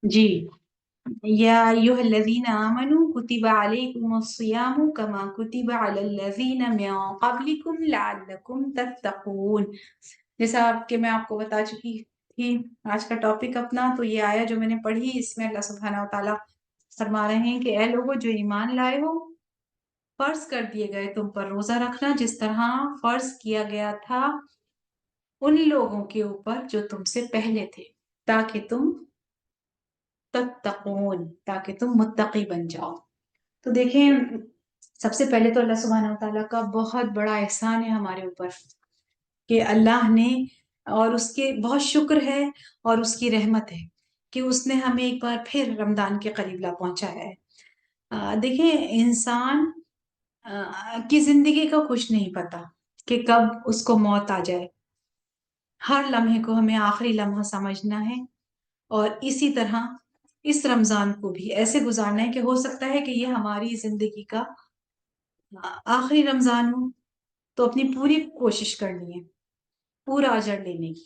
جی، یا ایھا الذین آمنوا کتب علیکم الصیام کما کتب علی الذین من قبلکم لعلکم تتقون۔ جیسا کہ میں آپ کو بتا چکی تھی آج کا ٹاپک اپنا، تو یہ آیا جو میں نے پڑھی، اس میں اللہ سبحانہ و تعالیٰ فرما رہے ہیں کہ اے لوگوں جو ایمان لائے ہو، فرض کر دیے گئے تم پر روزہ رکھنا جس طرح فرض کیا گیا تھا ان لوگوں کے اوپر جو تم سے پہلے تھے، تاکہ تم تتقون، تاکہ تم متقی بن جاؤ۔ تو دیکھیں، سب سے پہلے تو اللہ سبحانہ وتعالیٰ کا بہت بڑا احسان ہے ہمارے اوپر کہ اللہ نے، اور اس کے بہت شکر ہے اور اس کی رحمت ہے کہ اس نے ہمیں ایک بار پھر رمضان کے قریب لا پہنچایا ہے۔ دیکھیں، انسان کی زندگی کا کچھ نہیں پتا کہ کب اس کو موت آ جائے۔ ہر لمحے کو ہمیں آخری لمحہ سمجھنا ہے، اور اسی طرح اس رمضان کو بھی ایسے گزارنا ہے کہ ہو سکتا ہے کہ یہ ہماری زندگی کا آخری رمضان ہو، تو اپنی پوری کوشش کرنی ہے پورا اجر لینے کی۔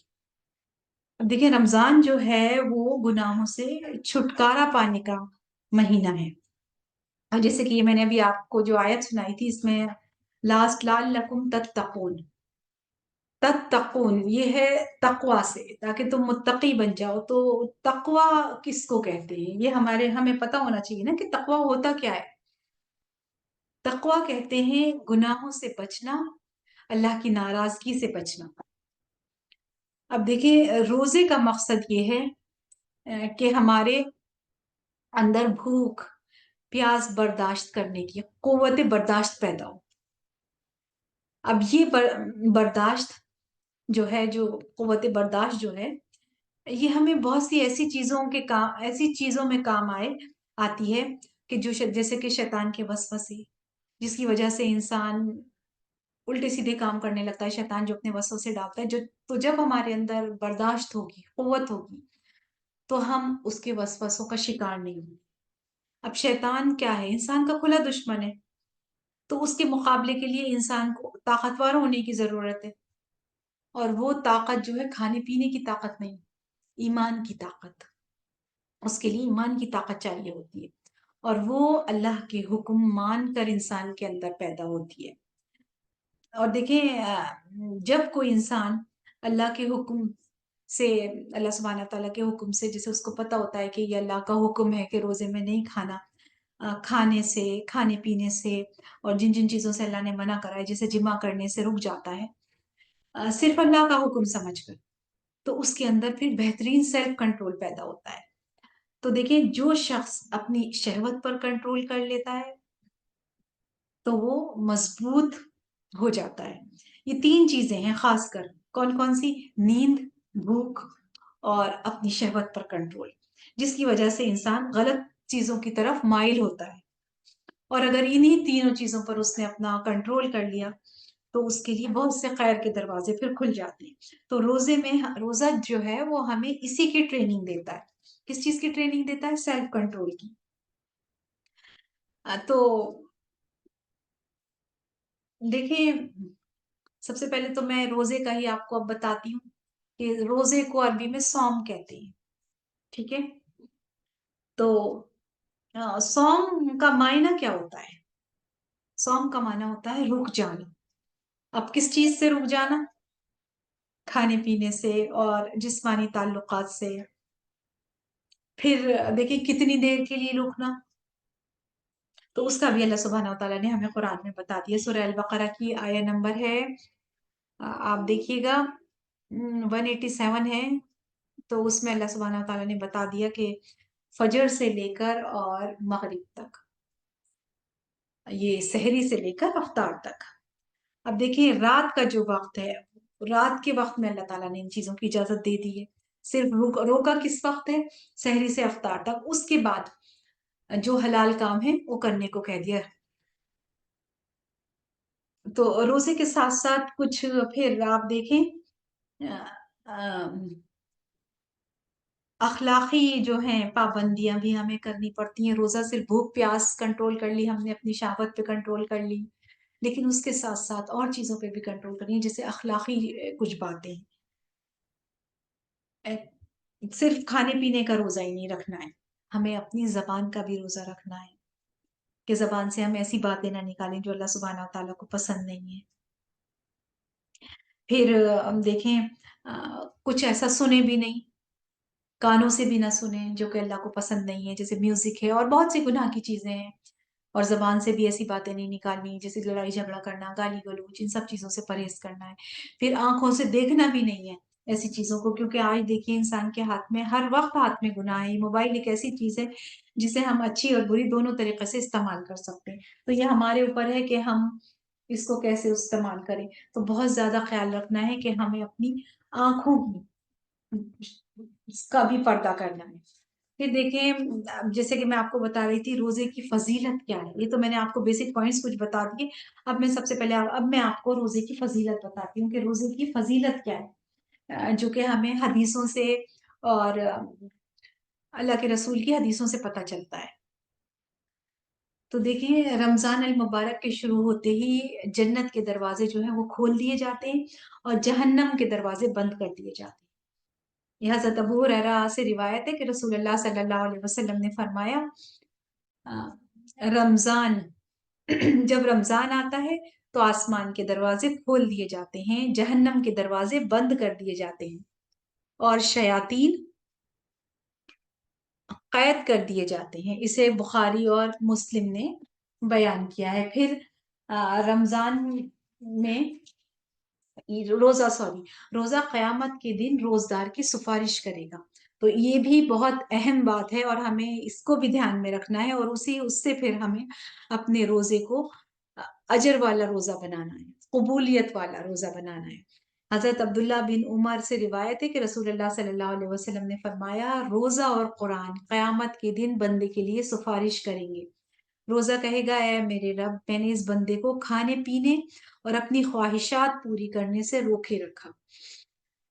اب دیکھیں، رمضان جو ہے وہ گناہوں سے چھٹکارا پانے کا مہینہ ہے، اور جیسے کہ یہ میں نے ابھی آپ کو جو آیت سنائی تھی، اس میں لاسٹ لعلکم تتقون، تتقون یہ ہے تقوی سے، تاکہ تم متقی بن جاؤ۔ تو تقوی کس کو کہتے ہیں، یہ ہمیں پتہ ہونا چاہیے نا کہ تقوی ہوتا کیا ہے۔ تقوی کہتے ہیں گناہوں سے بچنا، اللہ کی ناراضگی سے بچنا۔ اب دیکھیں، روزے کا مقصد یہ ہے کہ ہمارے اندر بھوک پیاس برداشت کرنے کی قوت برداشت پیدا ہو۔ اب یہ برداشت جو ہے، جو قوت برداشت جو ہے، یہ ہمیں بہت سی ایسی چیزوں میں کام آتی ہے کہ جیسے کہ شیطان کے وسوسے، جس کی وجہ سے انسان الٹے سیدھے کام کرنے لگتا ہے۔ شیطان جو اپنے وسوسے ڈالتا ہے، تو جب ہمارے اندر برداشت ہوگی، قوت ہوگی، تو ہم اس کے وسوسوں کا شکار نہیں ہوں گے۔ اب شیطان کیا ہے؟ انسان کا کھلا دشمن ہے، تو اس کے مقابلے کے لیے انسان کو طاقتور ہونے کی ضرورت ہے، اور وہ طاقت جو ہے کھانے پینے کی طاقت نہیں، ایمان کی طاقت۔ اس کے لیے ایمان کی طاقت چاہیے ہوتی ہے، اور وہ اللہ کے حکم مان کر انسان کے اندر پیدا ہوتی ہے۔ اور دیکھیں، جب کوئی انسان اللہ کے حکم سے، اللہ سبحانہ تعالیٰ کے حکم سے، جسے اس کو پتہ ہوتا ہے کہ یہ اللہ کا حکم ہے کہ روزے میں نہیں کھانا، کھانے سے، کھانے پینے سے، اور جن جن چیزوں سے اللہ نے منع کرا ہے، جیسے جمع کرنے سے رک جاتا ہے صرف اللہ کا حکم سمجھ کر، تو اس کے اندر پھر بہترین سیلف کنٹرول پیدا ہوتا ہے۔ تو دیکھیں، جو شخص اپنی شہوت پر کنٹرول کر لیتا ہے تو وہ مضبوط ہو جاتا ہے۔ یہ تین چیزیں ہیں خاص کر، کون کون سی؟ نیند، بھوک، اور اپنی شہوت پر کنٹرول، جس کی وجہ سے انسان غلط چیزوں کی طرف مائل ہوتا ہے۔ اور اگر انہی تینوں چیزوں پر اس نے اپنا کنٹرول کر لیا تو اس کے لیے بہت سے خیر کے دروازے پھر کھل جاتے ہیں۔ تو روزہ جو ہے وہ ہمیں اسی کی ٹریننگ دیتا ہے۔ کس چیز کی ٹریننگ دیتا ہے؟ سیلف کنٹرول کی۔ تو دیکھیں، سب سے پہلے تو میں روزے کا ہی آپ کو اب بتاتی ہوں کہ روزے کو عربی میں صوم کہتے ہیں، ٹھیک ہے؟ تو صوم کا معنی کیا ہوتا ہے؟ صوم کا معنی ہوتا ہے رک جانا۔ اب کس چیز سے رک جانا؟ کھانے پینے سے اور جسمانی تعلقات سے۔ پھر دیکھیں کتنی دیر کے لیے رکنا، تو اس کا بھی اللہ سبحانہ وتعالیٰ نے ہمیں قرآن میں بتا دیا۔ سورہ البقرہ کی آیہ نمبر ہے، آپ دیکھیے گا 187 ہے، تو اس میں اللہ سبحانہ وتعالیٰ نے بتا دیا کہ فجر سے لے کر اور مغرب تک، یہ سحری سے لے کر افطار تک۔ اب دیکھیں، رات کا جو وقت ہے، رات کے وقت میں اللہ تعالیٰ نے ان چیزوں کی اجازت دے دی ہے۔ صرف روکا کس وقت ہے؟ سحری سے افطار تک۔ اس کے بعد جو حلال کام ہے وہ کرنے کو کہہ دیا۔ تو روزے کے ساتھ ساتھ کچھ پھر آپ دیکھیں اخلاقی جو ہیں پابندیاں بھی ہمیں کرنی پڑتی ہیں۔ روزہ صرف بھوک پیاس کنٹرول کر لی ہم نے، اپنی شہوت پہ کنٹرول کر لی، لیکن اس کے ساتھ ساتھ اور چیزوں پہ بھی کنٹرول کرنی ہے، جیسے اخلاقی کچھ باتیں۔ صرف کھانے پینے کا روزہ ہی نہیں رکھنا ہے، ہمیں اپنی زبان کا بھی روزہ رکھنا ہے کہ زبان سے ہم ایسی باتیں نہ نکالیں جو اللہ سبحانہ تعالیٰ کو پسند نہیں ہے۔ پھر ہم دیکھیں کچھ ایسا سنیں بھی نہیں، کانوں سے بھی نہ سنیں جو کہ اللہ کو پسند نہیں ہے، جیسے میوزک ہے اور بہت سی گناہ کی چیزیں ہیں۔ اور زبان سے بھی ایسی باتیں نہیں نکالنی جیسے لڑائی جھگڑا کرنا، گالی گلوچ، ان سب چیزوں سے پرہیز کرنا ہے۔ پھر آنکھوں سے دیکھنا بھی نہیں ہے ایسی چیزوں کو، کیونکہ آج دیکھیے انسان کے ہاتھ میں ہر وقت ہاتھ میں گناہ ہے۔ موبائل ایک ایسی چیز ہے جسے ہم اچھی اور بری دونوں طریقے سے استعمال کر سکتے ہیں، تو یہ ہمارے اوپر ہے کہ ہم اس کو کیسے استعمال کریں۔ تو بہت زیادہ خیال رکھنا ہے کہ ہمیں اپنی آنکھوں کا بھی پردہ کرنا ہے۔ پھر دیکھیں جیسے کہ میں آپ کو بتا رہی تھی روزے کی فضیلت کیا ہے، یہ تو میں نے آپ کو بیسک پوائنٹس کچھ بتا دیے۔ اب میں سب سے پہلے اب میں آپ کو روزے کی فضیلت بتاتی ہوں کہ روزے کی فضیلت کیا ہے، جو کہ ہمیں حدیثوں سے اور اللہ کے رسول کی حدیثوں سے پتہ چلتا ہے۔ تو دیکھیں رمضان المبارک کے شروع ہوتے ہی جنت کے دروازے جو ہیں وہ کھول دیے جاتے ہیں اور جہنم کے دروازے بند کر دیے جاتے ہیں۔ یہ حضرت ابو ہریرہ سے روایت ہے کہ رسول اللہ صلی اللہ علیہ وسلم نے فرمایا رمضان جب رمضان آتا ہے تو آسمان کے دروازے کھول دیے جاتے ہیں، جہنم کے دروازے بند کر دیے جاتے ہیں اور شیاطین قید کر دیے جاتے ہیں۔ اسے بخاری اور مسلم نے بیان کیا ہے۔ پھر رمضان میں روزہ قیامت کے دن روزدار کی سفارش کرے گا، تو یہ بھی بہت اہم بات ہے اور ہمیں اس کو بھی دھیان میں رکھنا ہے، اور اس سے پھر ہمیں اپنے روزے کو اجر والا روزہ بنانا ہے، قبولیت والا روزہ بنانا ہے۔ حضرت عبداللہ بن عمر سے روایت ہے کہ رسول اللہ صلی اللہ علیہ وسلم نے فرمایا روزہ اور قرآن قیامت کے دن بندے کے لیے سفارش کریں گے۔ روزہ کہے گا اے میرے رب، میں نے اس بندے کو کھانے پینے اور اپنی خواہشات پوری کرنے سے روکے رکھا۔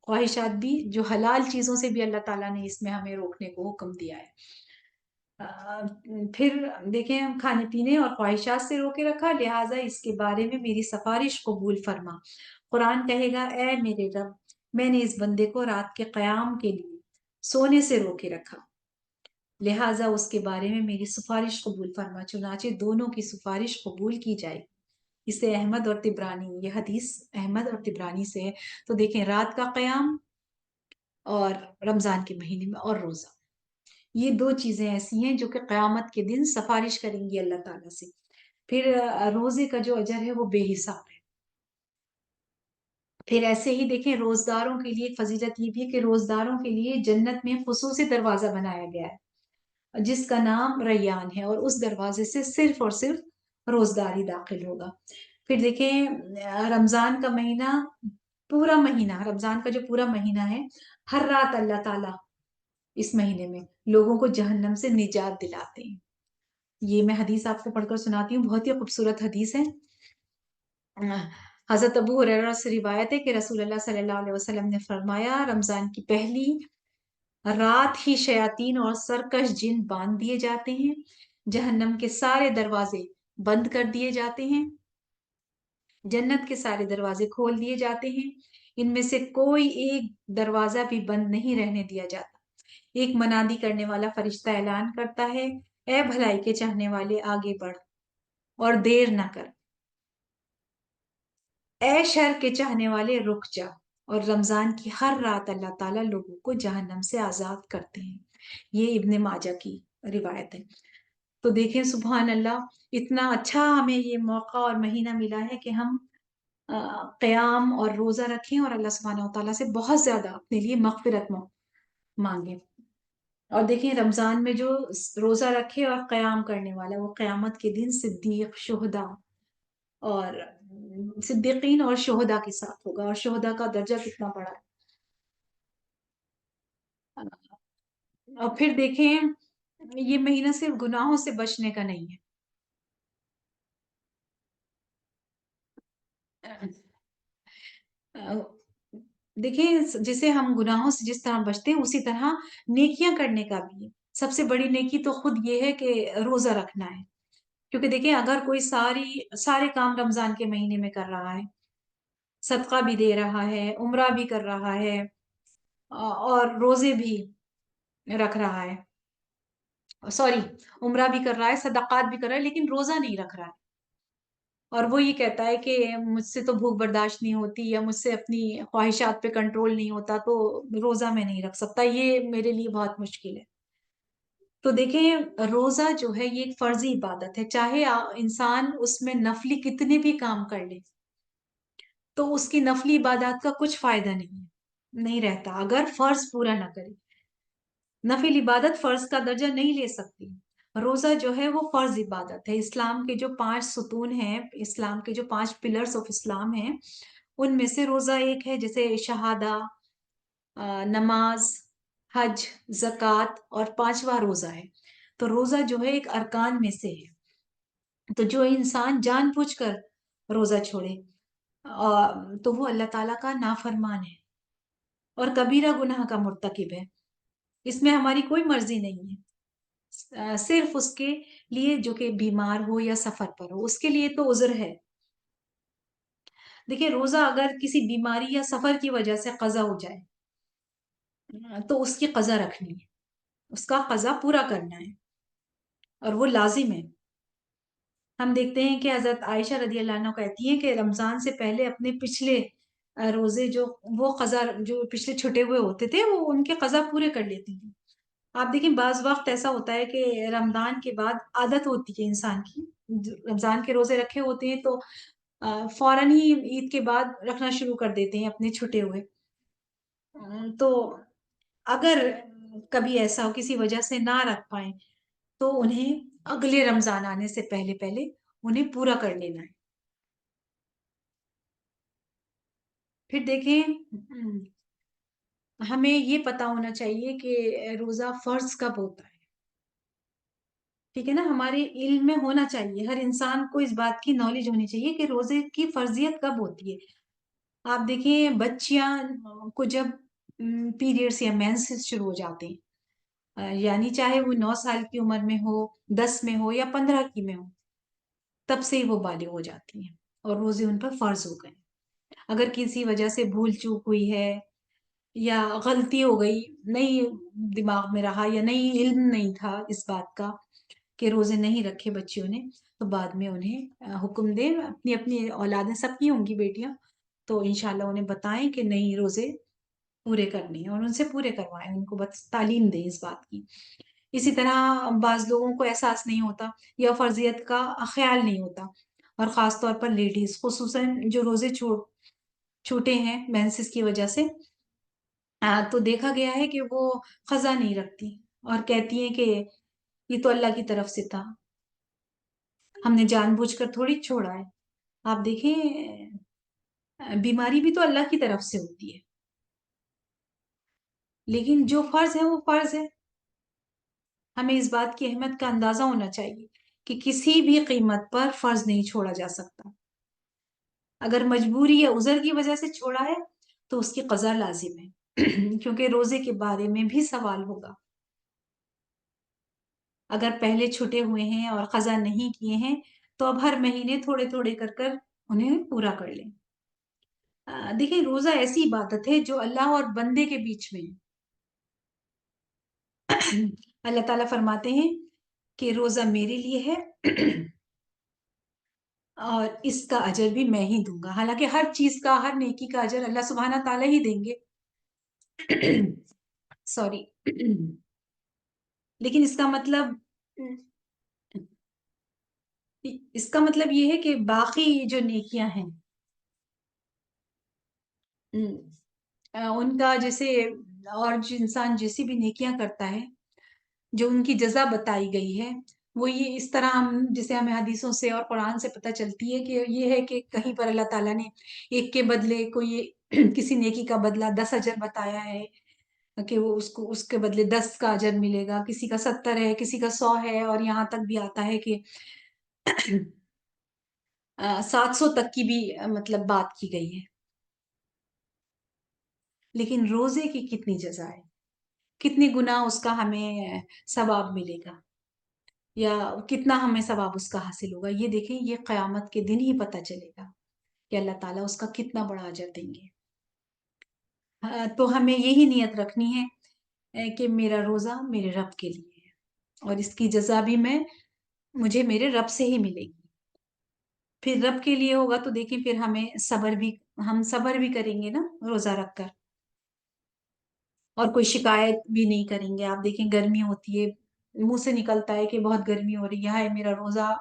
خواہشات بھی جو حلال چیزوں سے بھی اللہ تعالیٰ نے اس میں ہمیں روکنے کو حکم دیا ہے۔ پھر دیکھیں ہم کھانے پینے اور خواہشات سے روکے رکھا، لہٰذا اس کے بارے میں میری سفارش قبول فرما۔ قرآن کہے گا اے میرے رب، میں نے اس بندے کو رات کے قیام کے لیے سونے سے روکے رکھا، لہٰذا اس کے بارے میں میری سفارش قبول فرما۔ چنانچہ دونوں کی سفارش قبول کی جائے۔ اسے احمد اور طبرانی، یہ حدیث احمد اور طبرانی سے ہے۔ تو دیکھیں رات کا قیام اور رمضان کے مہینے میں اور روزہ، یہ دو چیزیں ایسی ہیں جو کہ قیامت کے دن سفارش کریں گی اللہ تعالیٰ سے۔ پھر روزے کا جو اجر ہے وہ بے حساب ہے۔ پھر ایسے ہی دیکھیں روزداروں کے لیے فضیلت یہ بھی ہے کہ روزداروں کے لیے جنت میں خصوصی دروازہ بنایا گیا ہے جس کا نام ریان ہے، اور اس دروازے سے صرف اور صرف روزدار ہی داخل ہوگا۔ پھر دیکھیں رمضان کا مہینہ، پورا مہینہ رمضان کا جو پورا مہینہ ہے، ہر رات اللہ تعالیٰ اس مہینے میں لوگوں کو جہنم سے نجات دلاتے ہیں۔ یہ میں حدیث آپ کو پڑھ کر سناتی ہوں، بہت ہی خوبصورت حدیث ہے۔ حضرت ابو ہریرہ سے روایت ہے کہ رسول اللہ صلی اللہ علیہ وسلم نے فرمایا رمضان کی پہلی رات ہی شیاطین اور سرکش جن باندھ دیے جاتے ہیں، جہنم کے سارے دروازے بند کر دیے جاتے ہیں، جنت کے سارے دروازے کھول دیے جاتے ہیں، ان میں سے کوئی ایک دروازہ بھی بند نہیں رہنے دیا جاتا۔ ایک منادی کرنے والا فرشتہ اعلان کرتا ہے اے بھلائی کے چاہنے والے آگے بڑھ اور دیر نہ کر، اے شر کے چاہنے والے رک جا۔ اور رمضان کی ہر رات اللہ تعالیٰ لوگوں کو جہنم سے آزاد کرتے ہیں۔ یہ ابن ماجہ کی روایت ہے۔ تو دیکھیں سبحان اللہ، اتنا اچھا ہمیں یہ موقع اور مہینہ ملا ہے کہ ہم قیام اور روزہ رکھیں اور اللہ سبحانہ و تعالیٰ سے بہت زیادہ اپنے لیے مغفرت مانگیں۔ اور دیکھیں رمضان میں جو روزہ رکھے اور قیام کرنے والا وہ قیامت کے دن صدیق، شہداء اور صدیقین اور شہداء کے ساتھ ہوگا، اور شہداء کا درجہ کتنا بڑا ہے۔ اور پھر دیکھیں یہ مہینہ صرف گناہوں سے بچنے کا نہیں ہے، دیکھیں جسے ہم گناہوں سے جس طرح بچتے ہیں اسی طرح نیکیاں کرنے کا بھی ہے۔ سب سے بڑی نیکی تو خود یہ ہے کہ روزہ رکھنا ہے، کیونکہ دیکھیں اگر کوئی سارے کام رمضان کے مہینے میں کر رہا ہے، صدقہ بھی دے رہا ہے، عمرہ بھی کر رہا ہے اور روزے بھی، رکھ رہا ہے، سوری، عمرہ بھی کر رہا ہے، صدقات بھی کر رہا ہے، لیکن روزہ نہیں رکھ رہا ہے، اور وہ یہ کہتا ہے کہ مجھ سے تو بھوک برداشت نہیں ہوتی، یا مجھ سے اپنی خواہشات پہ کنٹرول نہیں ہوتا، تو روزہ میں نہیں رکھ سکتا، یہ میرے لیے بہت مشکل ہے۔ تو دیکھیں، روزہ جو ہے یہ ایک فرضی عبادت ہے، چاہے انسان اس میں نفلی کتنے بھی کام کر لے، تو اس کی نفلی عبادات کا کچھ فائدہ نہیں رہتا اگر فرض پورا نہ کرے۔ نفل عبادت فرض کا درجہ نہیں لے سکتی۔ روزہ جو ہے وہ فرض عبادت ہے۔ اسلام کے جو 5 ستون ہیں، اسلام کے جو 5 پلرز آف اسلام ہیں، ان میں سے روزہ ایک ہے، جیسے شہادہ، نماز، حج، زکوٰۃ، اور 5واں روزہ ہے۔ تو روزہ جو ہے ایک ارکان میں سے ہے۔ تو جو انسان جان بوجھ کر روزہ چھوڑے تو وہ اللہ تعالیٰ کا نافرمان ہے اور کبیرہ گناہ کا مرتکب ہے۔ اس میں ہماری کوئی مرضی نہیں ہے، صرف اس کے لیے جو کہ بیمار ہو یا سفر پر ہو، اس کے لیے تو عذر ہے۔ دیکھیں، روزہ اگر کسی بیماری یا سفر کی وجہ سے قضا ہو جائے تو اس کی قضا رکھنی ہے، اس کا قضا پورا کرنا ہے، اور وہ لازم ہے۔ ہم دیکھتے ہیں کہ حضرت عائشہ رضی اللہ عنہ کہتی ہیں کہ رمضان سے پہلے اپنے پچھلے روزے جو وہ قضا جو پچھلے چھٹے ہوئے ہوتے تھے، وہ ان کے قضا پورے کر لیتی تھی۔ آپ دیکھیں، بعض وقت ایسا ہوتا ہے کہ رمضان کے بعد عادت ہوتی ہے انسان کی، رمضان کے روزے رکھے ہوتے ہیں تو فوراً ہی عید کے بعد رکھنا شروع کر دیتے ہیں اپنے چھٹے ہوئے۔ تو اگر کبھی ایسا ہو کسی وجہ سے نہ رکھ پائیں تو انہیں اگلے رمضان آنے سے پہلے پہلے انہیں پورا کر لینا ہے۔ پھر دیکھیں، ہمیں یہ پتا ہونا چاہیے کہ روزہ فرض کب ہوتا ہے، ٹھیک ہے نا؟ ہمارے علم میں ہونا چاہیے، ہر انسان کو اس بات کی نالج ہونی چاہیے کہ روزے کی فرضیت کب ہوتی ہے۔ آپ دیکھیں، بچیاں کو جب پیریڈس یا مینسز شروع ہو جاتے ہیں، یعنی چاہے وہ 9 سال کی عمر میں ہو، 10 میں ہو، یا 15 کی میں ہو، تب سے ہی وہ بالغ ہو جاتی ہیں اور روزے ان پر فرض ہو گئے۔ اگر کسی وجہ سے بھول چوک ہوئی ہے یا غلطی ہو گئی، نہیں دماغ میں رہا، یا نہیں علم نہیں تھا اس بات کا کہ روزے نہیں رکھے بچیوں نے، تو بعد میں انہیں حکم دیں، اپنی اپنی اولادیں سب کی ہوں گی بیٹیاں، تو انشاءاللہ انہیں بتائیں کہ نہیں، روزے پورے کرنے ہیں، اور ان سے پورے کروائیں، ان کو بس تعلیم دیں اس بات کی۔ اسی طرح بعض لوگوں کو احساس نہیں ہوتا یا فرضیت کا خیال نہیں ہوتا، اور خاص طور پر لیڈیز، خصوصاً جو روزے چھوٹے ہیں مینسز کی وجہ سے، تو دیکھا گیا ہے کہ وہ قضا نہیں رکھتی اور کہتی ہیں کہ یہ تو اللہ کی طرف سے تھا، ہم نے جان بوجھ کر تھوڑی چھوڑا ہے۔ آپ دیکھیں، بیماری بھی تو اللہ کی طرف سے ہوتی ہے، لیکن جو فرض ہے وہ فرض ہے۔ ہمیں اس بات کی اہمیت کا اندازہ ہونا چاہیے کہ کسی بھی قیمت پر فرض نہیں چھوڑا جا سکتا۔ اگر مجبوری یا عذر کی وجہ سے چھوڑا ہے تو اس کی قضا لازم ہے کیونکہ روزے کے بارے میں بھی سوال ہوگا۔ اگر پہلے چھٹے ہوئے ہیں اور قضا نہیں کیے ہیں تو اب ہر مہینے تھوڑے تھوڑے کر کر انہیں پورا کر لیں۔ دیکھیں، روزہ ایسی عبادت ہے جو اللہ اور بندے کے بیچ میں ہے۔ اللہ تعالیٰ فرماتے ہیں کہ روزہ میرے لیے ہے اور اس کا اجر بھی میں ہی دوں گا، حالانکہ ہر چیز کا، ہر نیکی کا اجر اللہ سبحانہ تعالیٰ ہی دیں گے۔ سوری، لیکن اس کا مطلب یہ ہے کہ باقی جو نیکیاں ہیں ان کا، جیسے اور جو انسان جیسی بھی نیکیاں کرتا ہے، جو ان کی جزا بتائی گئی ہے، وہ یہ اس طرح جسے ہمیں حدیثوں سے اور قرآن سے پتہ چلتی ہے کہ یہ ہے کہ کہیں پر اللہ تعالیٰ نے ایک کے بدلے کوئی کسی نیکی کا بدلہ 10 اجر بتایا ہے کہ وہ اس کے بدلے 10 کا اجر ملے گا، کسی کا 70 ہے، کسی کا 100 ہے، اور یہاں تک بھی آتا ہے کہ 700 تک کی بھی مطلب بات کی گئی ہے۔ لیکن روزے کی کتنی جزا ہے، کتنی گنا اس کا ہمیں ثواب ملے گا، یا کتنا ہمیں ثواب اس کا حاصل ہوگا، یہ دیکھیں، یہ قیامت کے دن ہی پتہ چلے گا کہ اللہ تعالیٰ اس کا کتنا بڑا اجر دیں گے۔ تو ہمیں یہی نیت رکھنی ہے کہ میرا روزہ میرے رب کے لیے ہے اور اس کی جزا بھی مجھے میرے رب سے ہی ملے گی. پھر رب کے لیے ہوگا تو دیکھیں پھر ہم صبر بھی کریں گے نا روزہ رکھ کر, اور کوئی شکایت بھی نہیں کریں گے. آپ دیکھیں گرمی ہوتی ہے, منہ سے نکلتا ہے کہ بہت گرمی ہو رہی ہے میرا روزہ.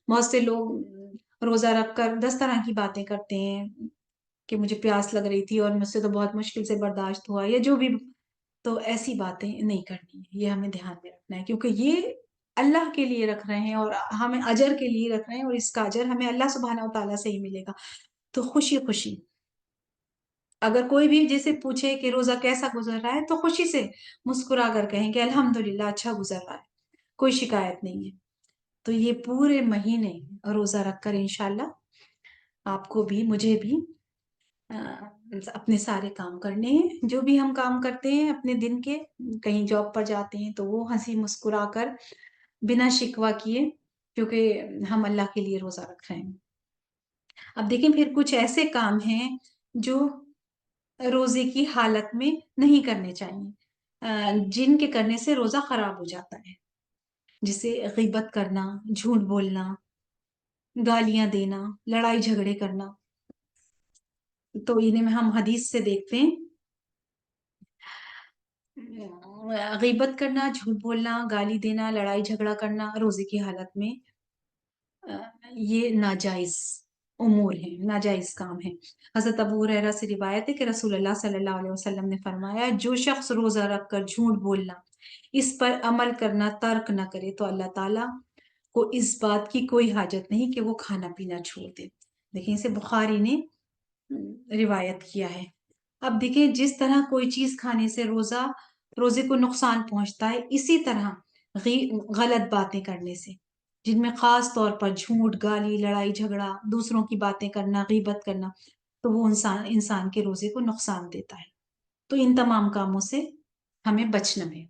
بہت سے لوگ روزہ رکھ کر 10 طرح کی باتیں کرتے ہیں کہ مجھے پیاس لگ رہی تھی اور مجھ سے تو بہت مشکل سے برداشت ہوا, یا جو بھی. تو ایسی باتیں نہیں کرنی ہے, یہ ہمیں دھیان میں رکھنا ہے, کیونکہ یہ اللہ کے لیے رکھ رہے ہیں اور ہمیں اجر کے لیے رکھ رہے ہیں, اور اس کا اجر ہمیں اللہ سبحانہ و تعالیٰ سے ہی ملے گا. تو خوشی خوشی اگر کوئی بھی جیسے پوچھے کہ روزہ کیسا گزر رہا ہے تو خوشی سے مسکرا کر کہیں کہ الحمدللہ اچھا گزر رہا ہے, کوئی شکایت نہیں ہے. تو یہ پورے مہینے روزہ رکھ کر انشاءاللہ آپ کو بھی مجھے بھی اپنے سارے کام کرنے ہیں, جو بھی ہم کام کرتے ہیں اپنے دن کے. کہیں جاب پر جاتے ہیں تو وہ ہنسی مسکرا کر بنا شکوہ کیے, کیونکہ ہم اللہ کے لیے روزہ رکھ رہے ہیں. اب دیکھیں پھر کچھ ایسے کام ہیں جو روزے کی حالت میں نہیں کرنے چاہیے, جن کے کرنے سے روزہ خراب ہو جاتا ہے, جیسے غیبت کرنا, جھوٹ بولنا, گالیاں دینا, لڑائی جھگڑے کرنا. تو انہیں میں ہم حدیث سے دیکھتے ہیں, غیبت کرنا, جھوٹ بولنا, گالی دینا, لڑائی جھگڑا کرنا روزے کی حالت میں یہ ناجائز امور ہیں, ناجائز کام ہیں. حضرت ابو ہریرہ سے روایت ہے کہ رسول اللہ صلی اللہ علیہ وسلم نے فرمایا, جو شخص روزہ رکھ کر جھوٹ بولنا, اس پر عمل کرنا ترک نہ کرے تو اللہ تعالیٰ کو اس بات کی کوئی حاجت نہیں کہ وہ کھانا پینا چھوڑ دے. دیکھیں اسے بخاری نے روایت کیا ہے. اب دیکھیں جس طرح کوئی چیز کھانے سے روزے کو نقصان پہنچتا ہے, اسی طرح غلط باتیں کرنے سے, جن میں خاص طور پر جھوٹ, گالی, لڑائی جھگڑا, دوسروں کی باتیں کرنا, غیبت کرنا, تو وہ انسان کے روزے کو نقصان دیتا ہے. تو ان تمام کاموں سے ہمیں بچنا ہے.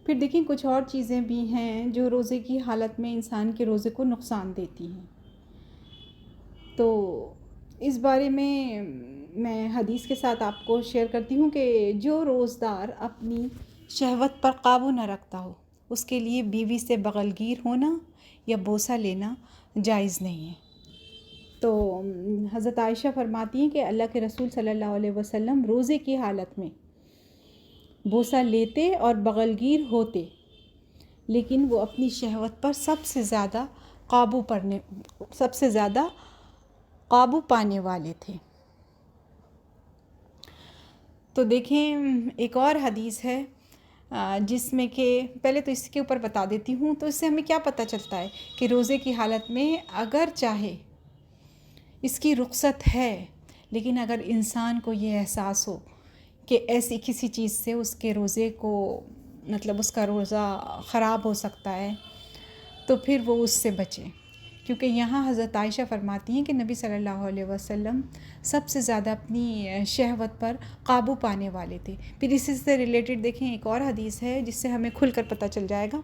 پھر دیکھیں کچھ اور چیزیں بھی ہیں جو روزے کی حالت میں انسان کے روزے کو نقصان دیتی ہیں. تو اس بارے میں حدیث کے ساتھ آپ کو شیئر کرتی ہوں کہ جو روزدار اپنی شہوت پر قابو نہ رکھتا ہو, اس کے لیے بیوی سے بغلگیر ہونا یا بوسہ لینا جائز نہیں ہے. تو حضرت عائشہ فرماتی ہیں کہ اللہ کے رسول صلی اللہ علیہ وسلم روزے کی حالت میں بوسہ لیتے اور بغلگیر ہوتے, لیکن وہ اپنی شہوت پر سب سے زیادہ قابو پانے والے تھے. تو دیکھیں ایک اور حدیث ہے جس میں کہ پہلے تو اس کے اوپر بتا دیتی ہوں. تو اس سے ہمیں کیا پتہ چلتا ہے کہ روزے کی حالت میں اگر چاہے اس کی رخصت ہے, لیکن اگر انسان کو یہ احساس ہو کہ ایسی کسی چیز سے اس کے روزے کو مطلب اس کا روزہ خراب ہو سکتا ہے, تو پھر وہ اس سے بچے. کیونکہ یہاں حضرت عائشہ فرماتی ہیں کہ نبی صلی اللہ علیہ وسلم سب سے زیادہ اپنی شہوت پر قابو پانے والے تھے. پھر اسی سے ریلیٹڈ دیکھیں ایک اور حدیث ہے جس سے ہمیں کھل کر پتہ چل جائے گا.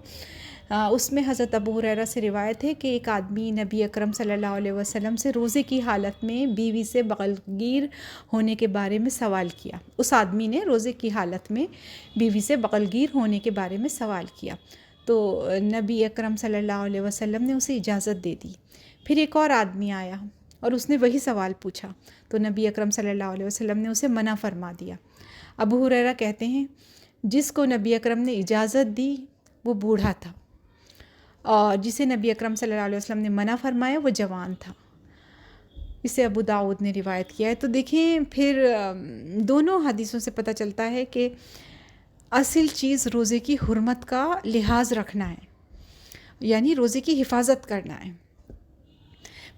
اس میں حضرت ابو ہریرہ سے روایت ہے کہ ایک آدمی نبی اکرم صلی اللہ علیہ وسلم سے روزے کی حالت میں بیوی سے بغلگیر ہونے کے بارے میں سوال کیا. اس آدمی نے روزے کی حالت میں بیوی سے بغلگیر ہونے کے بارے میں سوال کیا, تو نبی اکرم صلی اللہ علیہ وسلم نے اسے اجازت دے دی. پھر ایک اور آدمی آیا اور اس نے وہی سوال پوچھا, تو نبی اکرم صلی اللہ علیہ وسلم نے اسے منع فرما دیا. ابو ہریرہ کہتے ہیں جس کو نبی اکرم نے اجازت دی وہ بوڑھا تھا, اور جسے نبی اکرم صلی اللہ علیہ وسلم نے منع فرمایا وہ جوان تھا. اسے ابو داؤد نے روایت کیا ہے. تو دیکھیں پھر دونوں حدیثوں سے پتہ چلتا ہے کہ اصل چیز روزے کی حرمت کا لحاظ رکھنا ہے, یعنی روزے کی حفاظت کرنا ہے.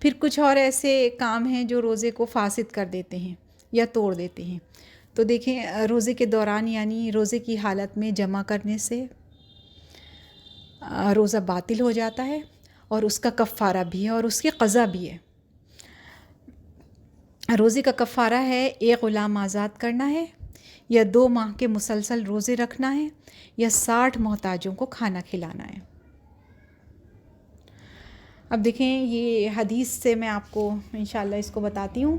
پھر کچھ اور ایسے کام ہیں جو روزے کو فاسد کر دیتے ہیں یا توڑ دیتے ہیں. تو دیکھیں روزے کے دوران یعنی روزے کی حالت میں جمع کرنے سے روزہ باطل ہو جاتا ہے, اور اس کا کفارہ بھی ہے اور اس کی قضا بھی ہے. روزے کا کفارہ ہے ایک غلام آزاد کرنا ہے, یا 2 ماہ کے مسلسل روزے رکھنا ہے, یا 60 محتاجوں کو کھانا کھلانا ہے. اب دیکھیں یہ حدیث سے میں آپ کو انشاءاللہ اس کو بتاتی ہوں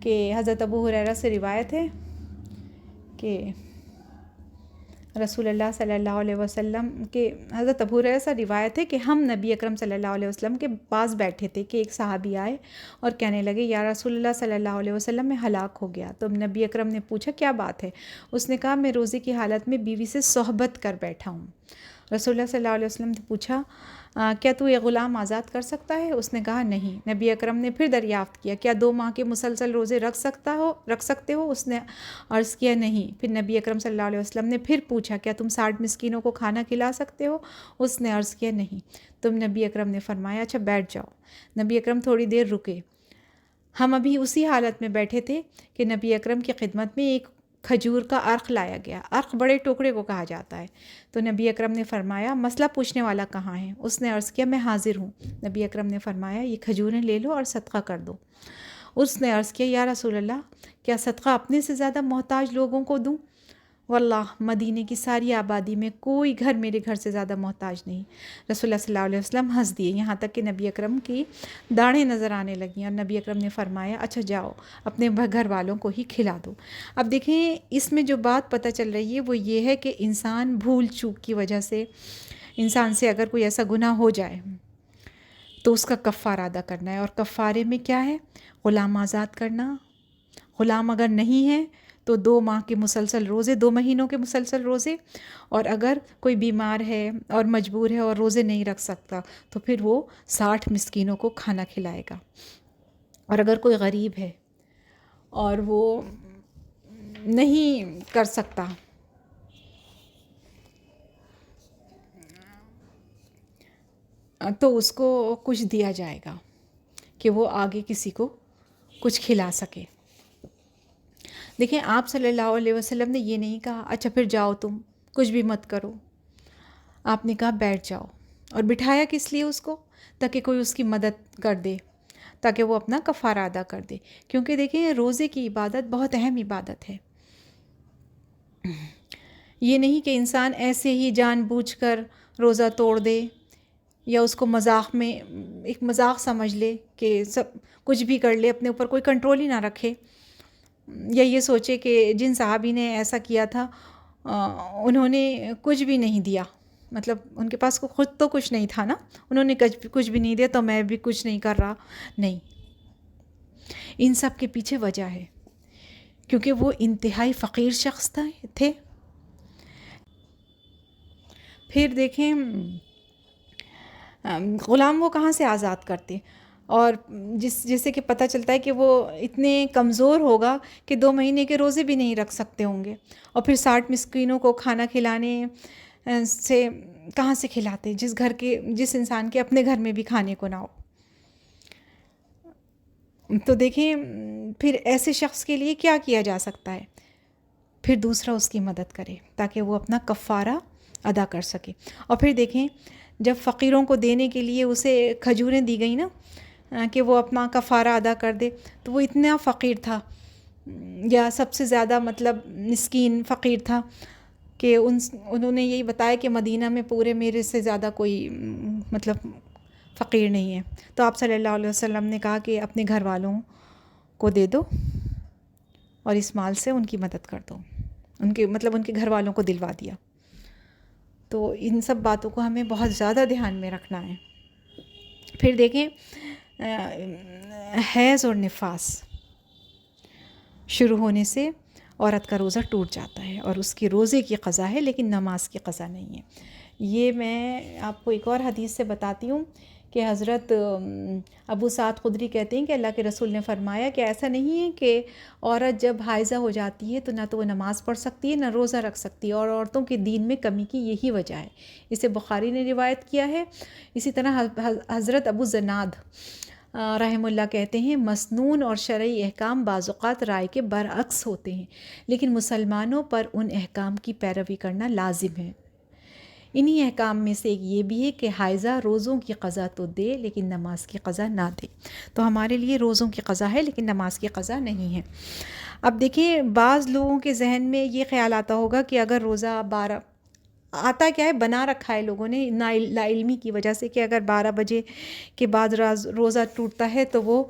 کہ حضرت ابو ہریرہ سے روایت ہے کہ رسول اللہ صلی اللہ علیہ وسلم کے حضرت ابو ہریرہ سے روایت ہے کہ ہم نبی اکرم صلی اللہ علیہ وسلم کے پاس بیٹھے تھے کہ ایک صحابی آئے اور کہنے لگے یا رسول اللہ صلی اللہ علیہ وسلم میں ہلاک ہو گیا. تو نبی اکرم نے پوچھا کیا بات ہے؟ اس نے کہا میں روزے کی حالت میں بیوی سے صحبت کر بیٹھا ہوں. رسول اللہ صلی اللہ علیہ وسلم نے پوچھا کیا تو یہ غلام آزاد کر سکتا ہے؟ اس نے کہا نہیں. نبی اکرم نے پھر دریافت کیا کیا 2 ماہ کے مسلسل روزے رکھ سکتے ہو؟ اس نے عرض کیا نہیں. پھر نبی اکرم صلی اللہ علیہ وسلم نے پھر پوچھا کیا تم 60 مسکینوں کو کھانا کھلا سکتے ہو؟ اس نے عرض کیا نہیں. تم نبی اکرم نے فرمایا اچھا بیٹھ جاؤ. نبی اکرم تھوڑی دیر رکے. ہم ابھی اسی حالت میں بیٹھے تھے کہ نبی اکرم کی خدمت میں ایک کھجور کا عرق لایا گیا. عرق بڑے ٹوکرے کو کہا جاتا ہے. تو نبی اکرم نے فرمایا مسئلہ پوچھنے والا کہاں ہے؟ اس نے عرض کیا میں حاضر ہوں. نبی اکرم نے فرمایا یہ کھجوریں لے لو اور صدقہ کر دو. اس نے عرض کیا یا رسول اللہ کیا صدقہ اپنے سے زیادہ محتاج لوگوں کو دوں؟ واللہ مدینے کی ساری آبادی میں کوئی گھر میرے گھر سے زیادہ محتاج نہیں. رسول اللہ صلی اللہ علیہ وسلم ہنس دیے یہاں تک کہ نبی اکرم کی داڑھیں نظر آنے لگیں اور نبی اکرم نے فرمایا اچھا جاؤ اپنے گھر والوں کو ہی کھلا دو. اب دیکھیں اس میں جو بات پتہ چل رہی ہے وہ یہ ہے کہ انسان بھول چوک کی وجہ سے انسان سے اگر کوئی ایسا گناہ ہو جائے تو اس کا کفارہ ادا کرنا ہے. اور کفارے میں کیا ہے؟ غلام آزاد کرنا. غلام اگر نہیں ہے تو 2 ماہ کے مسلسل روزے 2 مہینوں کے مسلسل روزے. اور اگر کوئی بیمار ہے اور مجبور ہے اور روزے نہیں رکھ سکتا تو پھر وہ 60 مسکینوں کو کھانا کھلائے گا. اور اگر کوئی غریب ہے اور وہ نہیں کر سکتا تو اس کو کچھ دیا جائے گا کہ وہ آگے کسی کو کچھ کھلا سکے. دیکھیں آپ صلی اللہ علیہ وسلم نے یہ نہیں کہا اچھا پھر جاؤ تم کچھ بھی مت کرو. آپ نے کہا بیٹھ جاؤ. اور بٹھایا کس لیے اس کو؟ تاکہ کوئی اس کی مدد کر دے, تاکہ وہ اپنا کفارہ ادا کر دے. کیونکہ دیکھیں روزے کی عبادت بہت اہم عبادت ہے. یہ نہیں کہ انسان ایسے ہی جان بوجھ کر روزہ توڑ دے یا اس کو مذاق میں ایک مذاق سمجھ لے کہ سب کچھ بھی کر لے, اپنے اوپر کوئی کنٹرول ہی نہ رکھے. یا یہ سوچے کہ جن صحابی نے ایسا کیا تھا انہوں نے کچھ بھی نہیں دیا, مطلب ان کے پاس خود تو کچھ نہیں تھا نا, انہوں نے کچھ بھی نہیں دیا تو میں بھی کچھ نہیں کر رہا. نہیں, ان سب کے پیچھے وجہ ہے کیونکہ وہ انتہائی فقیر شخص تھے. پھر دیکھیں غلام وہ کہاں سے آزاد کرتے, اور جیسے کہ پتہ چلتا ہے کہ وہ اتنے کمزور ہوگا کہ 2 مہینے کے روزے بھی نہیں رکھ سکتے ہوں گے. اور پھر 60 مسکینوں کو کھانا کھلانے سے کہاں سے کھلاتے جس انسان کے اپنے گھر میں بھی کھانے کو نہ ہو. تو دیکھیں پھر ایسے شخص کے لیے کیا کیا جا سکتا ہے؟ پھر دوسرا اس کی مدد کرے تاکہ وہ اپنا کفارہ ادا کر سکے. اور پھر دیکھیں جب فقیروں کو دینے کے لیے اسے کھجوریں دی گئی نا کہ وہ اپنا کفارہ ادا کر دے, تو وہ اتنا فقیر تھا یا سب سے زیادہ مطلب مسکین فقیر تھا کہ انہوں نے یہی بتایا کہ مدینہ میں پورے میرے سے زیادہ کوئی مطلب فقیر نہیں ہے. تو آپ صلی اللہ علیہ وسلم نے کہا کہ اپنے گھر والوں کو دے دو اور اس مال سے ان کی مدد کر دو, ان کے گھر والوں کو دلوا دیا. تو ان سب باتوں کو ہمیں بہت زیادہ دھیان میں رکھنا ہے. پھر دیکھیں حیض اور نفاس شروع ہونے سے عورت کا روزہ ٹوٹ جاتا ہے اور اس کی روزے کی قضا ہے لیکن نماز کی قضا نہیں ہے. یہ میں آپ کو ایک اور حدیث سے بتاتی ہوں کہ حضرت ابو سعد خدری کہتے ہیں کہ اللہ کے رسول نے فرمایا کہ ایسا نہیں ہے کہ عورت جب حائضہ ہو جاتی ہے تو نہ تو وہ نماز پڑھ سکتی ہے نہ روزہ رکھ سکتی ہے, اور عورتوں کے دین میں کمی کی یہی وجہ ہے. اسے بخاری نے روایت کیا ہے. اسی طرح حضرت ابو زناد رحم اللہ کہتے ہیں مسنون اور شرعی احکام بعض اوقات رائے کے برعکس ہوتے ہیں لیکن مسلمانوں پر ان احکام کی پیروی کرنا لازم ہے. انہی احکام میں سے ایک یہ بھی ہے کہ حائضہ روزوں کی قضا تو دے لیکن نماز کی قضا نہ دے. تو ہمارے لیے روزوں کی قضا ہے لیکن نماز کی قضا نہیں ہے. اب دیکھیں بعض لوگوں کے ذہن میں یہ خیال آتا ہوگا کہ اگر روزہ 12 آتا کیا ہے بنا رکھا ہے لوگوں نے لا علمی کی وجہ سے کہ اگر 12 بجے کے بعد روزہ ٹوٹتا ہے تو وہ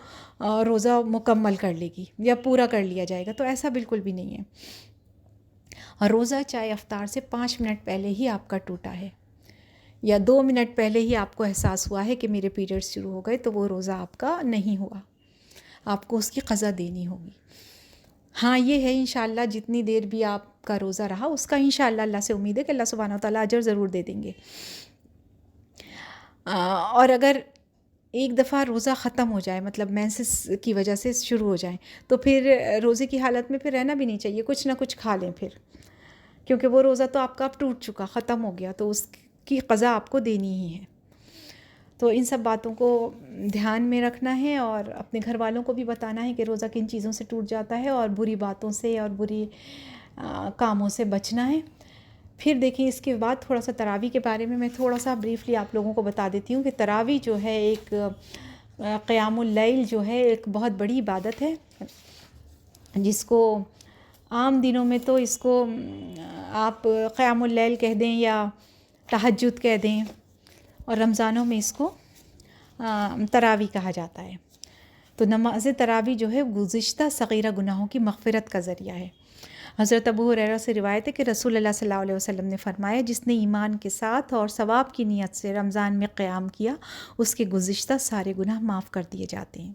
روزہ مکمل کر لے گی یا پورا کر لیا جائے گا. تو ایسا بالکل بھی نہیں ہے. اور روزہ چاہے افطار سے 5 منٹ پہلے ہی آپ کا ٹوٹا ہے یا 2 منٹ پہلے ہی آپ کو احساس ہوا ہے کہ میرے پیریڈ شروع ہو گئے، تو وہ روزہ آپ کا نہیں ہوا، آپ کو اس کی قضا دینی ہوگی۔ ہاں یہ ہے انشاءاللہ جتنی دیر بھی آپ کا روزہ رہا اس کا انشاءاللہ اللہ سے امید ہے کہ اللہ سبحانہ وتعالیٰ اجر ضرور دے دیں گے۔ اور اگر ایک دفعہ روزہ ختم ہو جائے، مطلب مینسس کی وجہ سے شروع ہو جائیں، تو پھر روزے کی حالت میں پھر رہنا بھی نہیں چاہیے، کچھ نہ کچھ کھا لیں پھر، کیونکہ وہ روزہ تو آپ کا اب ٹوٹ چکا، ختم ہو گیا، تو اس کی قضا آپ کو دینی ہی ہے۔ تو ان سب باتوں کو دھیان میں رکھنا ہے اور اپنے گھر والوں کو بھی بتانا ہے کہ روزہ کن چیزوں سے ٹوٹ جاتا ہے اور بری باتوں سے اور بری کاموں سے بچنا ہے۔ پھر دیکھیں اس کے بعد تھوڑا سا تراویح کے بارے میں تھوڑا سا بریفلی آپ لوگوں کو بتا دیتی ہوں کہ تراویح جو ہے ایک قیام اللیل جو ہے ایک بہت بڑی عبادت ہے، جس کو عام دنوں میں تو اس کو آپ قیام اللیل کہہ دیں یا تہجد کہہ دیں، اور رمضانوں میں اس کو تراویح کہا جاتا ہے۔ تو نماز تراویح جو ہے گزشتہ صغیرہ گناہوں کی مغفرت کا ذریعہ ہے۔ حضرت ابو ہریرہ سے روایت ہے کہ رسول اللہ صلی اللہ علیہ وسلم نے فرمایا، جس نے ایمان کے ساتھ اور ثواب کی نیت سے رمضان میں قیام کیا، اس کے گزشتہ سارے گناہ معاف کر دیے جاتے ہیں۔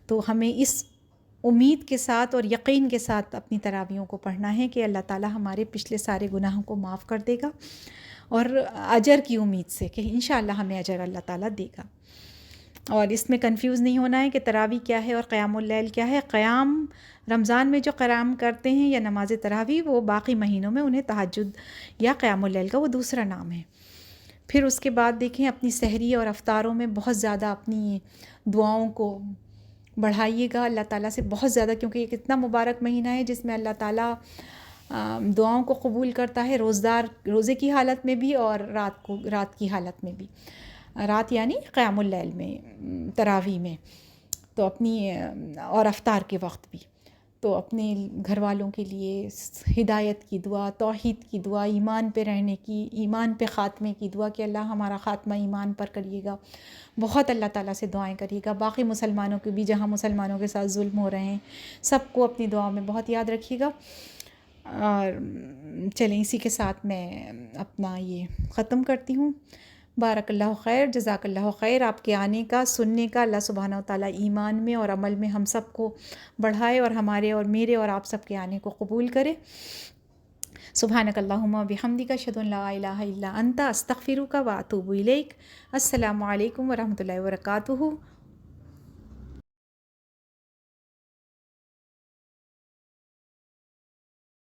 تو ہمیں اس امید کے ساتھ اور یقین کے ساتھ اپنی تراویحوں کو پڑھنا ہے کہ اللہ تعالیٰ ہمارے پچھلے سارے گناہوں کو معاف کر دے گا، اور اجر کی امید سے کہ انشاءاللہ ہمیں اجر اللہ تعالیٰ دے گا۔ اور اس میں کنفیوز نہیں ہونا ہے کہ تراویح کیا ہے اور قیام اللیل کیا ہے۔ قیام رمضان میں جو قیام کرتے ہیں یا نماز تراویح، وہ باقی مہینوں میں انہیں تہجد یا قیام اللیل کا وہ دوسرا نام ہے۔ پھر اس کے بعد دیکھیں اپنی سحری اور افطاروں میں بہت زیادہ اپنی دعاؤں کو بڑھائیے گا اللہ تعالیٰ سے بہت زیادہ، کیونکہ ایک اتنا مبارک مہینہ ہے جس میں اللہ تعالیٰ دعاؤں کو قبول کرتا ہے، روزے کی حالت میں بھی اور رات کی حالت میں بھی، رات یعنی قیام اللیل میں، تراویح میں، تو اپنی اور افطار کے وقت بھی، تو اپنے گھر والوں کے لیے ہدایت کی دعا، توحید کی دعا، ایمان پہ رہنے کی، ایمان پہ خاتمے کی دعا کہ اللہ ہمارا خاتمہ ایمان پر کریے گا، بہت اللہ تعالیٰ سے دعائیں کریے گا۔ باقی مسلمانوں کے بھی جہاں مسلمانوں کے ساتھ ظلم ہو رہے ہیں، سب کو اپنی دعاؤں میں بہت یاد رکھیے گا۔ اور چلیں اسی کے ساتھ میں اپنا یہ ختم کرتی ہوں۔ بارک اللہ خیر، جزاک اللہ خیر۔ آپ کے آنے کا، سننے کا اللہ سبحانہ و تعالیٰ ایمان میں اور عمل میں ہم سب کو بڑھائے، اور ہمارے اور میرے اور آپ سب کے آنے کو قبول کرے۔ سبحانک اللہم و بحمدک، اشہد ان لا الہ الا انت، استغفرک و اتوب الیک۔ السلام علیکم ورحمۃ اللہ وبرکاتہ۔